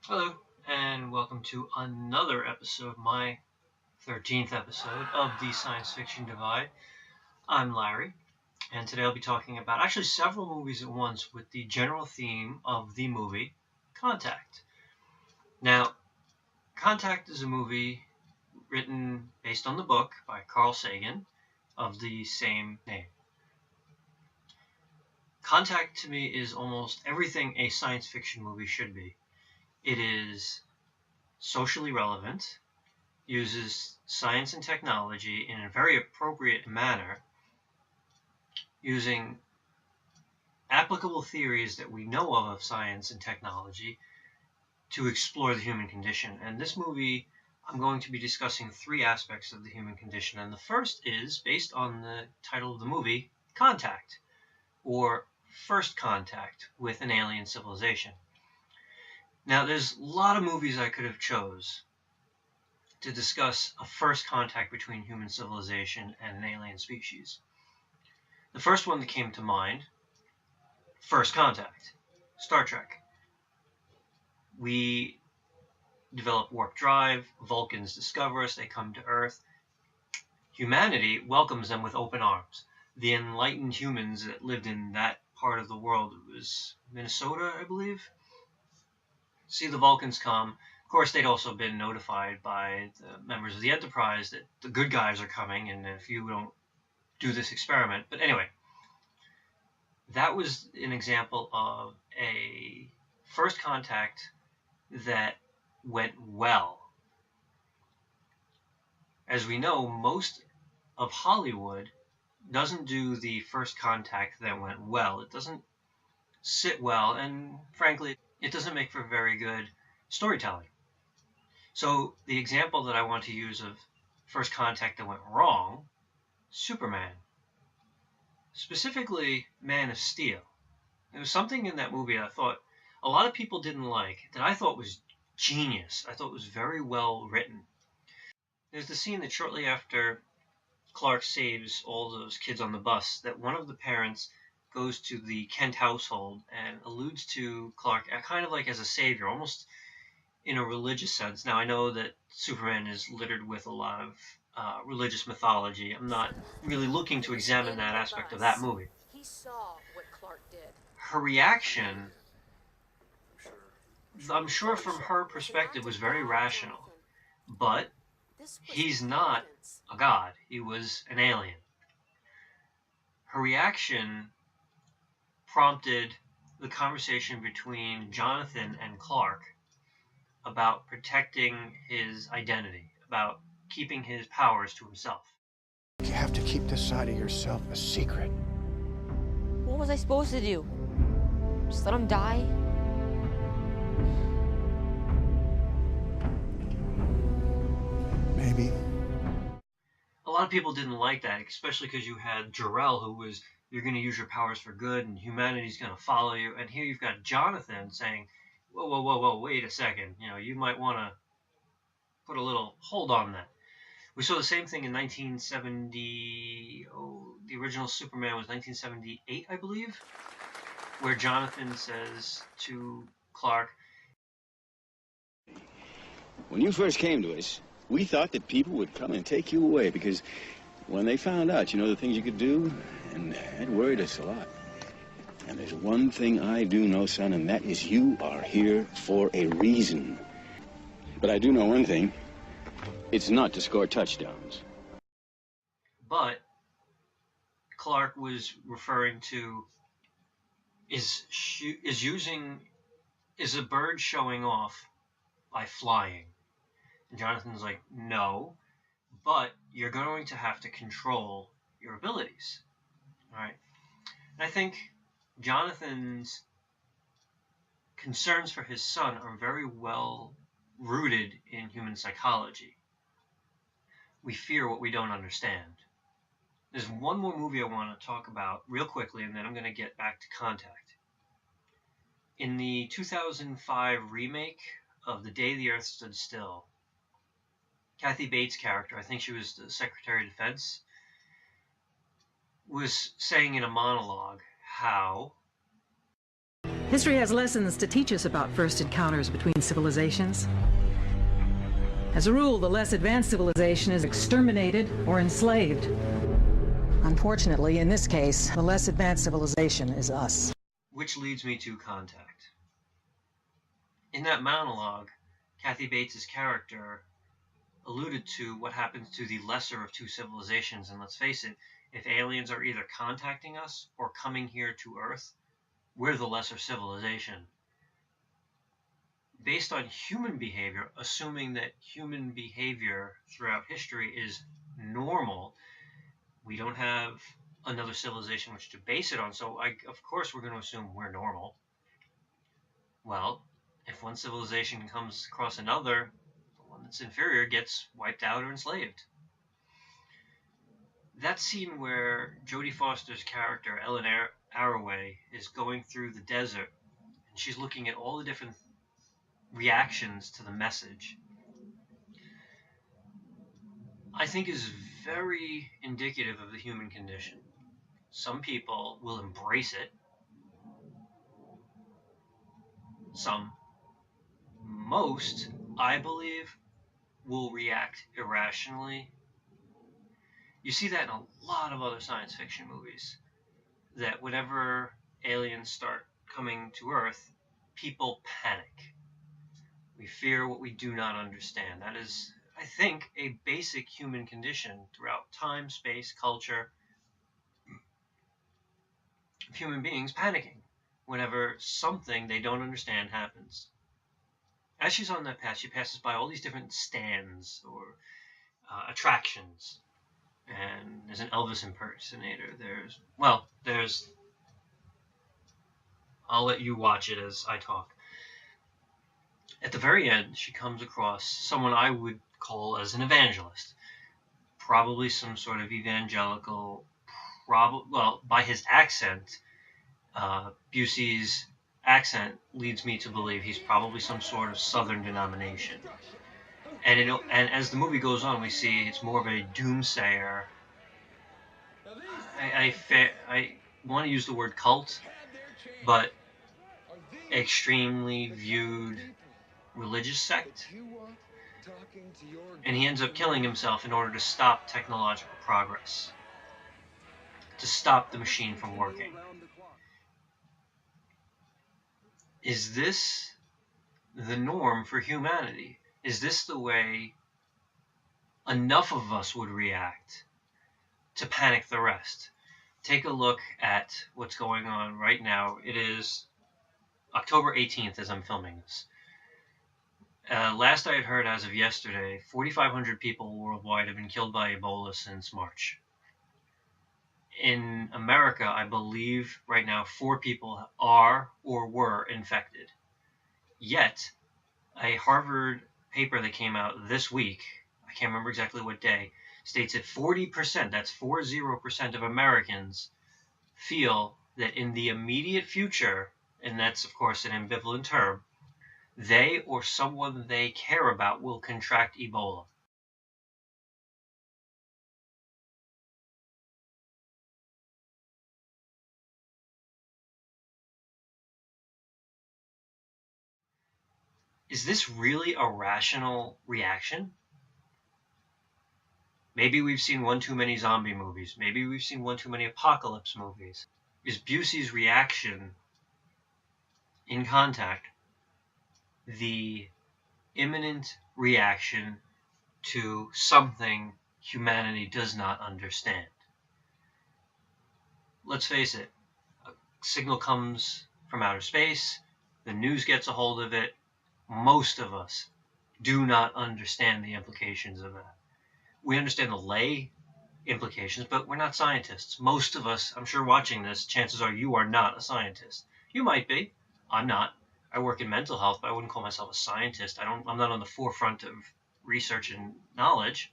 Hello, and welcome to another episode, my 13th episode of the Science Fiction Divide. I'm Larry, and today I'll be talking about actually several movies at once with the general theme of the movie Contact. Now, Contact is a movie written based on the book by Carl Sagan of the same name. Contact to me is almost everything a science fiction movie should be. It is socially relevant, uses science and technology in a very appropriate manner, using applicable theories that we know of science and technology to explore the human condition. And this movie, I'm going to be discussing three aspects of the human condition. And the first is based on the title of the movie, Contact, or First Contact with an Alien Civilization. Now, there's a lot of movies I could have chose to discuss a first contact between human civilization and an alien species. The first one that came to mind, First Contact, Star Trek. We develop warp drive, Vulcans discover us, they come to Earth. Humanity welcomes them with open arms. The enlightened humans that lived in that part of the world, it was Minnesota, I believe, see the Vulcans come. Of course, they'd also been notified by the members of the Enterprise that the good guys are coming, and if you don't do this experiment. But anyway, that was an example of a first contact that went well. As we know, most of Hollywood doesn't do the first contact that went well. It doesn't sit well, and frankly, it doesn't make for very good storytelling. So the example that I want to use of first contact that went wrong, Superman. Specifically, Man of Steel. There was something in that movie I thought a lot of people didn't like that I thought was genius. I thought was very well written. There's the scene that shortly after Clark saves all those kids on the bus, that one of the parents goes to the Kent household and alludes to Clark kind of like as a savior, almost in a religious sense. Now, I know that Superman is littered with a lot of religious mythology. I'm not really looking to examine that aspect of that movie. He saw what Clark did. Her reaction, I'm sure from her perspective, was very rational. But he's not a god. He was an alien. Her reaction prompted the conversation between Jonathan and Clark about protecting his identity, about keeping his powers to himself. You have to keep this side of yourself a secret. What was I supposed to do? Just let him die? Maybe. A lot of people didn't like that, especially because you had Jor-El, who was, you're going to use your powers for good and humanity's going to follow you. And here you've got Jonathan saying, whoa, whoa, whoa, whoa, wait a second. You might want to put a little hold on that. We saw the same thing in 1970. Oh, the original Superman was 1978, I believe, where Jonathan says to Clark, When you first came to us, we thought that people would come and take you away because when they found out, the things you could do, and that worried us a lot. And there's one thing I do know, son, and that is you are here for a reason. But I do know one thing. It's not to score touchdowns. but Clark was referring to is a bird showing off by flying? And Jonathan's like, no, but you're going to have to control your abilities. All right. And I think Jonathan's concerns for his son are very well rooted in human psychology. We fear what we don't understand. There's one more movie I want to talk about real quickly, and then I'm going to get back to Contact. In the 2005 remake of The Day the Earth Stood Still, Kathy Bates' character, I think she was the Secretary of Defense, was saying in a monologue how History has lessons to teach us about first encounters between civilizations. As a rule, the less advanced civilization is exterminated or enslaved. Unfortunately, in this case, the less advanced civilization is us. Which leads me to Contact. In that monologue, Kathy Bates' character alluded to what happens to the lesser of two civilizations, and let's face it, if aliens are either contacting us or coming here to Earth, we're the lesser civilization. Based on human behavior, assuming that human behavior throughout history is normal, we don't have another civilization which to base it on, so of course we're going to assume we're normal. Well, if one civilization comes across another, the one that's inferior gets wiped out or enslaved. That scene where Jodie Foster's character, Ellen Arroway, is going through the desert, and she's looking at all the different reactions to the message, I think is very indicative of the human condition. Some people will embrace it. Most, I believe, will react irrationally. You see that in a lot of other science fiction movies, that whenever aliens start coming to Earth, people panic. We fear what we do not understand. That is, I think, a basic human condition throughout time, space, culture, of human beings panicking whenever something they don't understand happens. As she's on that path, she passes by all these different stands or attractions. And there's an Elvis impersonator. I'll let you watch it as I talk. At the very end, she comes across someone I would call as an evangelist. Probably some sort of evangelical, by his accent, Busey's accent leads me to believe he's probably some sort of Southern denomination. And as the movie goes on, we see it's more of a doomsayer. I want to use the word cult, but extremely viewed religious sect. And he ends up killing himself in order to stop technological progress, to stop the machine from working. Is this the norm for humanity? Is this the way enough of us would react to panic the rest? Take a look at what's going on right now. It is October 18th as I'm filming this. Last I had heard, as of yesterday, 4,500 people worldwide have been killed by Ebola since March. In America, I believe right now 4 people are or were infected. Yet, a Harvard paper that came out this week, I can't remember exactly what day, states that 40%, that's 40% of Americans, feel that in the immediate future, and that's of course an ambivalent term, they or someone they care about will contract Ebola. Is this really a rational reaction? Maybe we've seen one too many zombie movies. Maybe we've seen one too many apocalypse movies. Is Busey's reaction in Contact the imminent reaction to something humanity does not understand? Let's face it, a signal comes from outer space, the news gets a hold of it. Most of us do not understand the implications of that. We understand the lay implications, but we're not scientists. Most of us, I'm sure watching this, chances are you are not a scientist. You might be. I'm not. I work in mental health, but I wouldn't call myself a scientist. I'm not on the forefront of research and knowledge.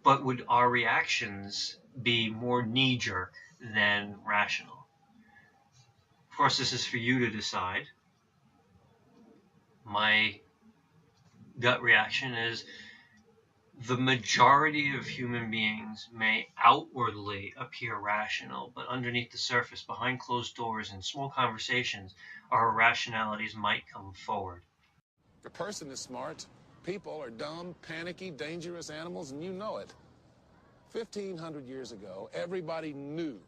But would our reactions be more knee-jerk than rational? Of course, this is for you to decide. My gut reaction is The majority of human beings may outwardly appear rational, but underneath the surface, behind closed doors and small conversations, our irrationalities might come forward. A person is smart. People are dumb, panicky, dangerous animals, and you know it. 1,500 years ago, everybody knew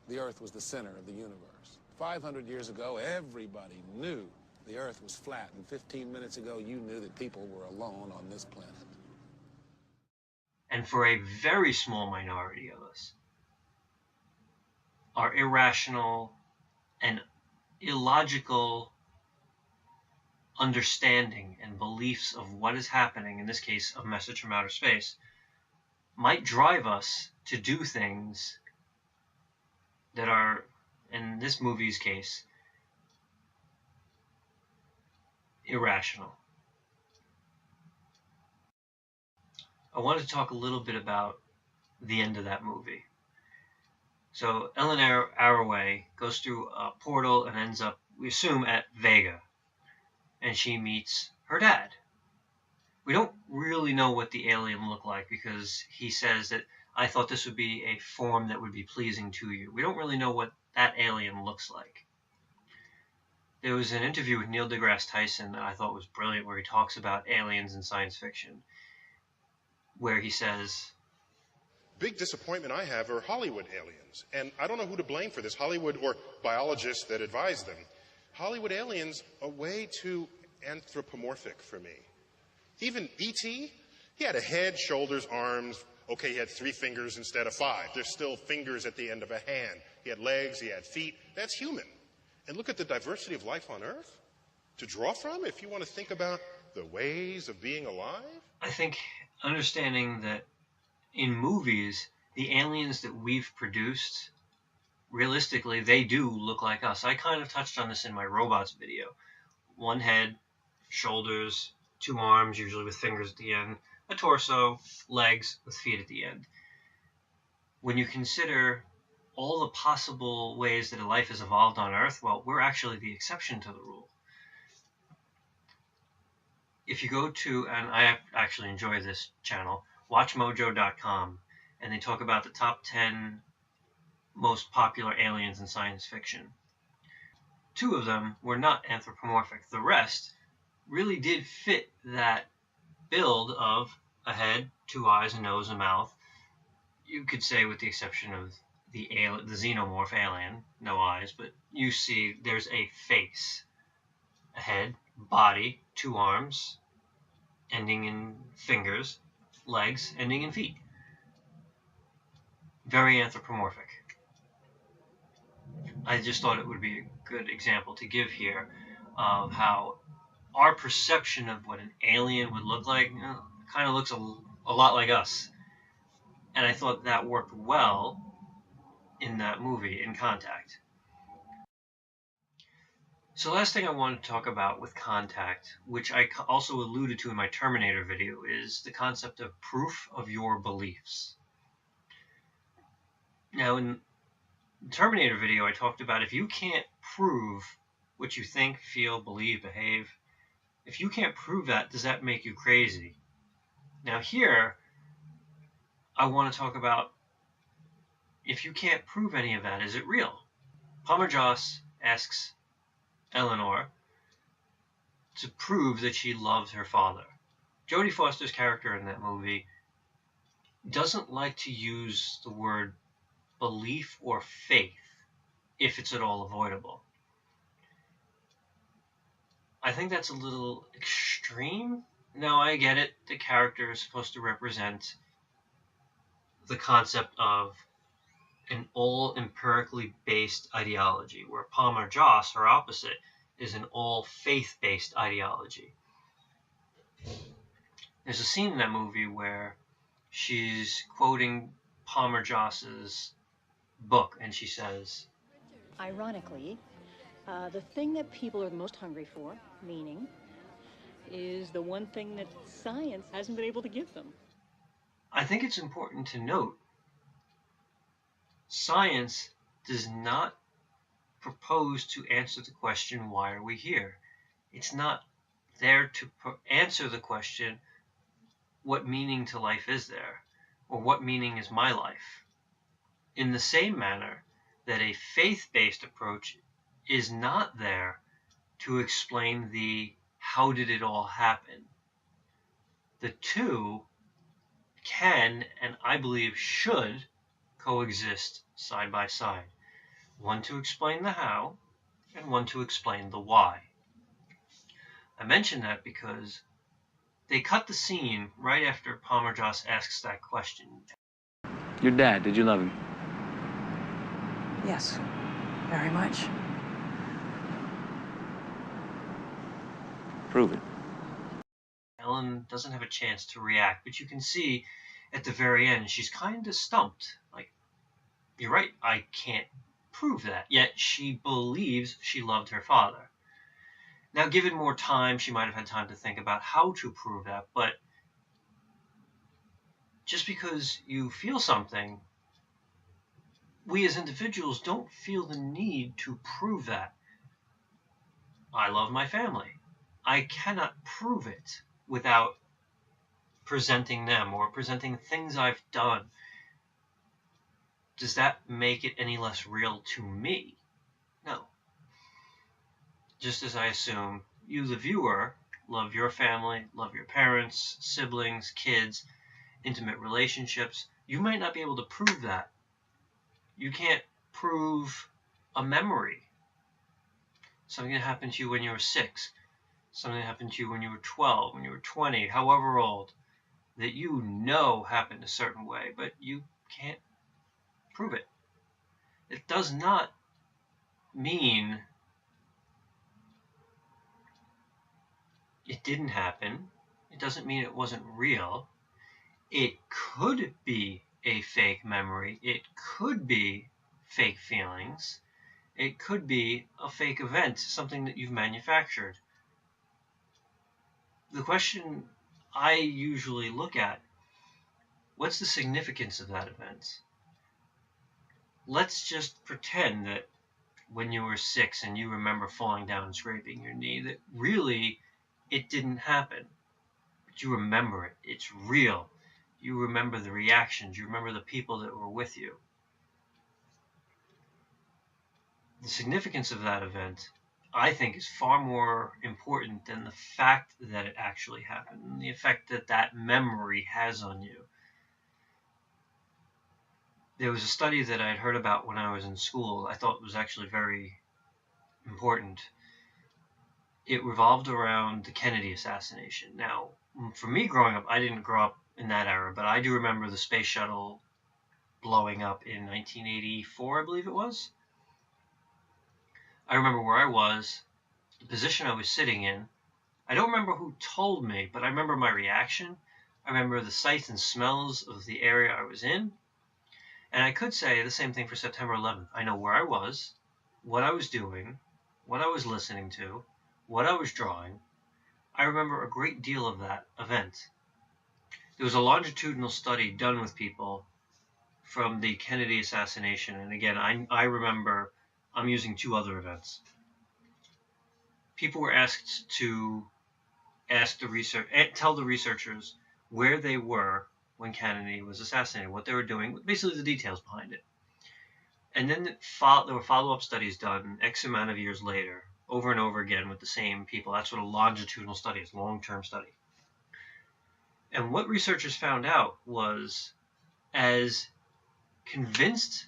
the Earth was the center of the universe. 500 years ago, everybody knew the Earth was flat. And 15 minutes ago, you knew that people were alone on this planet. And for a very small minority of us, our irrational and illogical understanding and beliefs of what is happening, in this case, a message from outer space, might drive us to do things that are, in this movie's case, irrational. I wanted to talk a little bit about the end of that movie. So Ellen Arroway goes through a portal and ends up, we assume, at Vega. And she meets her dad. We don't really know what the alien looked like because he says that I thought this would be a form that would be pleasing to you. We don't really know what that alien looks like. There was an interview with Neil deGrasse Tyson that I thought was brilliant where he talks about aliens in science fiction, where he says, big disappointment I have are Hollywood aliens. And I don't know who to blame for this, Hollywood or biologists that advise them. Hollywood aliens are way too anthropomorphic for me. Even E.T., he had a head, shoulders, arms. Okay, he had 3 fingers instead of 5. There's still fingers at the end of a hand. He had legs, he had feet. That's human. And look at the diversity of life on Earth to draw from if you want to think about the ways of being alive. I think understanding that in movies, the aliens that we've produced, realistically, they do look like us. I kind of touched on this in my robots video. 1 head, shoulders, 2 arms, usually with fingers at the end, a torso, legs with feet at the end. When you consider all the possible ways that a life has evolved on Earth, well, we're actually the exception to the rule. If you go to, and I actually enjoy this channel, watchmojo.com, and they talk about the top 10 most popular aliens in science fiction. 2 of them were not anthropomorphic. The rest really did fit that build of a head, 2 eyes, a nose, a mouth. You could say with the exception of the xenomorph alien, no eyes, but you see there's a face, a head, body, 2 arms, ending in fingers, legs, ending in feet. Very anthropomorphic. I just thought it would be a good example to give here of how our perception of what an alien would look like kind of looks a lot like us. And I thought that worked well in that movie, in Contact. So last thing I want to talk about with Contact, which I also alluded to in my Terminator video, is the concept of proof of your beliefs. Now, in the Terminator video, I talked about if you can't prove what you think, feel, believe, behave, if you can't prove that, does that make you crazy? Now here, I want to talk about if you can't prove any of that, is it real? Palmer Joss asks Eleanor to prove that she loves her father. Jodie Foster's character in that movie doesn't like to use the word belief or faith if it's at all avoidable. I think that's a little extreme. Now, I get it. The character is supposed to represent the concept of an all empirically based ideology, where Palmer Joss, her opposite, is an all faith-based ideology. There's a scene in that movie where she's quoting Palmer Joss's book, and she says, ironically, the thing that people are the most hungry for, meaning, is the one thing that science hasn't been able to give them. I think it's important to note science does not propose to answer the question, why are we here? It's not there to answer the question, what meaning to life is there, or what meaning is my life, in the same manner that a faith-based approach is not there to explain the how did it all happen. The two can, and I believe should, coexist side by side. One to explain the how, and one to explain the why. I mention that because they cut the scene right after Palmer Joss asks that question. Your dad, did you love him? Yes, very much. Prove it. Ellen doesn't have a chance to react, but you can see at the very end she's kind of stumped. Like, you're right, I can't prove that. Yet she believes she loved her father. Now, given more time, she might have had time to think about how to prove that, but just because you feel something, we as individuals don't feel the need to prove that. I love my family. I cannot prove it without presenting them or presenting things I've done. Does that make it any less real to me? No. Just as I assume you, the viewer, love your family, love your parents, siblings, kids, intimate relationships, you might not be able to prove that. You can't prove a memory. Something that happened to you when you were 6, something that happened to you when you were 12, when you were 20, however old, that you know happened a certain way, but you can't prove it. It does not mean it didn't happen. It doesn't mean it wasn't real. It could be a fake memory. It could be fake feelings. It could be a fake event, something that you've manufactured. The question I usually look at, what's the significance of that event? Let's just pretend that when you were 6 and you remember falling down and scraping your knee, that really it didn't happen. But you remember it. It's real. You remember the reactions. You remember the people that were with you. The significance of that event, I think, is far more important than the fact that it actually happened and the effect that that memory has on you. There was a study that I had heard about when I was in school. I thought it was actually very important. It revolved around the Kennedy assassination. Now, for me growing up, I didn't grow up in that era, but I do remember the space shuttle blowing up in 1984, I believe it was. I remember where I was, the position I was sitting in. I don't remember who told me, but I remember my reaction. I remember the sights and smells of the area I was in. And I could say the same thing for September 11th. I know where I was, what I was doing, what I was listening to, what I was drawing. I remember a great deal of that event. There was a longitudinal study done with people from the Kennedy assassination. And again, I remember I'm using 2 other events. People were asked to tell the researchers where they were when Kennedy was assassinated, what they were doing, basically the details behind it. And then there were follow-up studies done X amount of years later, over and over again with the same people. That's what a longitudinal study is, long-term study. And what researchers found out was, as convinced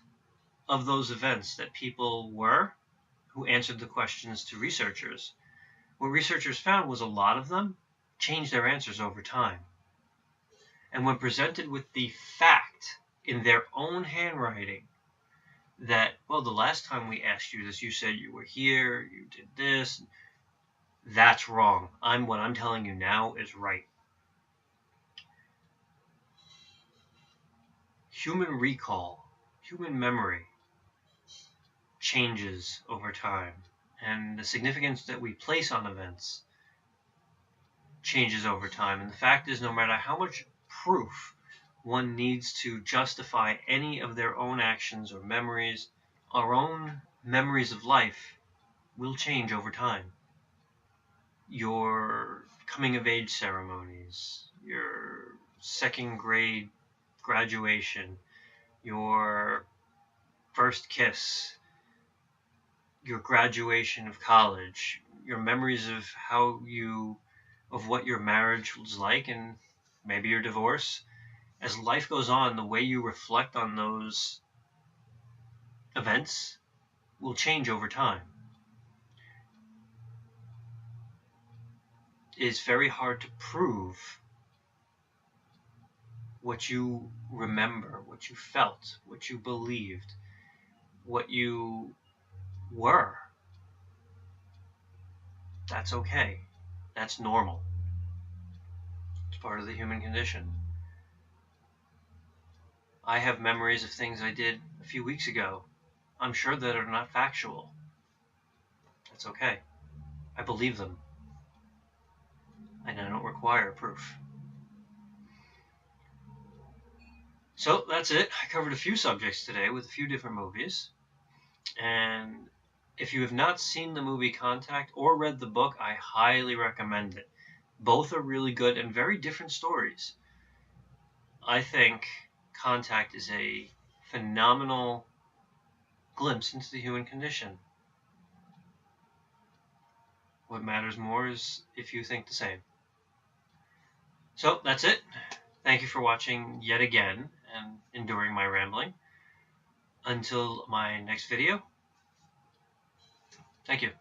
of those events that people were who answered the questions to researchers, what researchers found was a lot of them changed their answers over time. And when presented with the fact in their own handwriting that, well, the last time we asked you this, you said you were here, you did this, that's wrong. What I'm telling you now is right. Human recall, human memory changes over time, and the significance that we place on events changes over time. And the fact is, no matter how much proof one needs to justify any of their own actions or memories, our own memories of life will change over time. Your coming of age ceremonies, your second grade graduation, your first kiss, your graduation of college, your memories of what your marriage was like, and maybe your divorce. As life goes on, the way you reflect on those events will change over time. It's very hard to prove what you remember, what you felt, what you believed, what you were. That's okay. That's normal. It's part of the human condition. I have memories of things I did a few weeks ago. I'm sure that are not factual. That's okay. I believe them. And I don't require proof. So that's it. I covered a few subjects today with a few different movies. And if you have not seen the movie Contact or read the book, I highly recommend it. Both are really good and very different stories. I think Contact is a phenomenal glimpse into the human condition. What matters more is if you think the same. So that's it. Thank you for watching yet again and enduring my rambling. Until my next video, thank you.